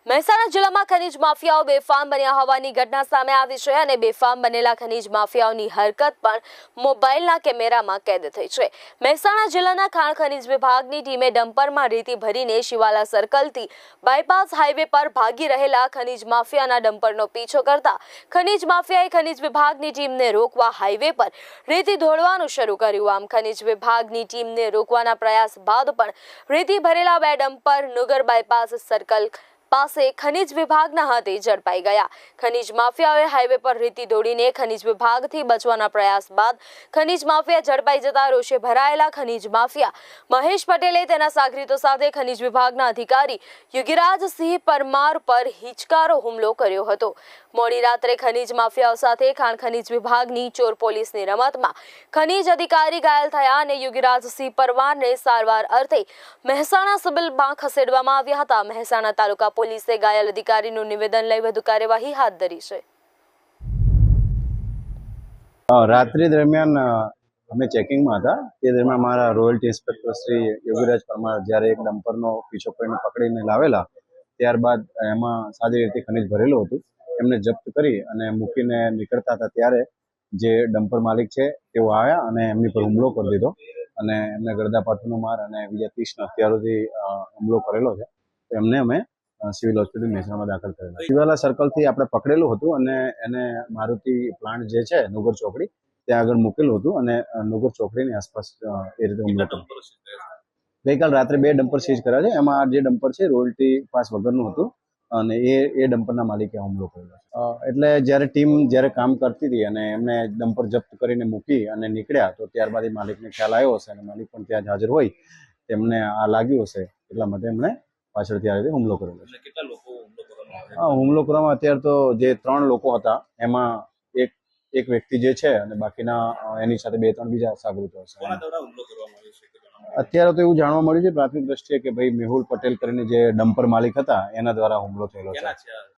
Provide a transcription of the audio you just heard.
મહેસાણા જિલ્લામાં ખનીજ માફિયાઓ બેફામ બન્યા હોવાની ઘટના સામે આવી છે અને બેફામ બનેલા ખનીજ માફિયાઓની હરકત પણ મોબાઈલના કેમેરામાં કેદ થઈ છે। મહેસાણા જિલ્લાના ખાણ ખનીજ વિભાગની ટીમે ડમ્પરમાં રેતી ભરીને શિવાલા સર્કલથી બાયપાસ હાઈવે પર ભાગી રહેલા ખનીજ માફિયાના ડમ્પરનો પીછો કરતા ખનીજ માફિયાએ ખનીજ વિભાગની ટીમને રોકવા હાઈવે પર રેતી ઢોળવાનું શરૂ કર્યું। આમ ખનીજ વિભાગની ટીમને રોકવાના પ્રયાસ બાદ પણ રેતી ભરેલા બે ડમ્પર નુગર બાયપાસ સર્કલ પાસે ખનીજ વિભાગના હાથે ઝડપાઈ ગયા। ખનીજ માફિયાઓએ હાઈવે પર રેતી દોડીને ખનીજ વિભાગથી બચવાના પ્રયાસ બાદ ખનીજ માફિયા ઝડપાઈ જતા રોષે ભરાયેલા ખનીજ માફિયા મહેશ પટેલે તેના સાગરીતો સાથે ખનીજ વિભાગના અધિકારી યુગીરાજસિંહ પરમાર પર હિચકારો હુમલો કર્યો હતો। મોડી રાત્રે ખનીજ માફિયાઓ સાથે ખાણ ખનીજ વિભાગની ચોર પોલીસની રમતમાં ખનીજ અધિકારી ઘાયલ થયા અને યુગીરાજસિંહ પરમારને સારવાર અર્થે મહેસાણા સિવિલમાં ખસેડવામાં આવ્યા હતા। મહેસાણા તાલુકા પોલીસે ઘાયલ અધિકારીનું નિવેદન લઈ વધુ કાર્યવાહી હાથ ધરી છે। રાત્રિ દરમિયાન અમે ચેકિંગમાં હતા તે દરમિયાન મારા રોયલ્ટી ઇન્સ્પેક્ટર શ્રી યોગીરાજ પરમાર જ્યારે એક ડમ્પરનો પીછો કરીને પકડીને લાવેલા, ત્યારબાદ એમાં સારી રીતે ખનીજ ભરેલું હતું। એમને જપ્ત કરી અને મૂકીને નીકળતા હતા ત્યારે જે ડમ્પર માલિક છે તેઓ આવ્યા અને એમની પર હુમલો કરી દીધો અને એમને ગળદાપાટુનો માર અને બીજા 30 હથિયારોથી હુમલો કરેલો છે। એમને અમે સિવિલ હોસ્પિટલ મહેસાણામાં દાખલ કરેલા। શિવાલા સર્કલથી આપણે પકડેલું હતું અને એને મારુતિ પ્લાન્ટ જે છે નુગર ચોકડી ત્યાં આગળ મૂકેલું હતું અને નુગર ચોકડીની આસપાસ એ રીતે હુમલો કર્યો। ગઈકાલ રાત્રે 2 ડમ્પર સીઝ કર્યા છે। એમાં જે ડમ્પર છે રોયલ્ટી પાસ વગરનું હતું અને એ ડમ્પરના માલિકે હુમલો કરેલો છે। એટલે જ્યારે કામ કરતી હતી અને એમને ડમ્પર જપ્ત કરીને મૂકી અને નીકળ્યા તો ત્યારબાદ એ માલિકને ખ્યાલ આવ્યો હશે અને માલિક પણ ત્યાં હાજર હોય તેમને આ લાગ્યું હશે એટલા માટે એમણે પાછળથી આ રીતે હુમલો કરેલો છે। હુમલો કરવામાં અત્યારે તો જે 3 લોકો હતા એમાં એક વ્યક્તિ જે છે અને બાકીના એની સાથે 2-3 બીજા સાગરીતો હશે। અત્યારે તો એવું જાણવા મળ્યું છે પ્રાથમિક દ્રષ્ટિએ કે ભાઈ મેહુલ પટેલ કરીને જે ડમ્પર માલિક હતા એના દ્વારા હુમલો થયેલો છે।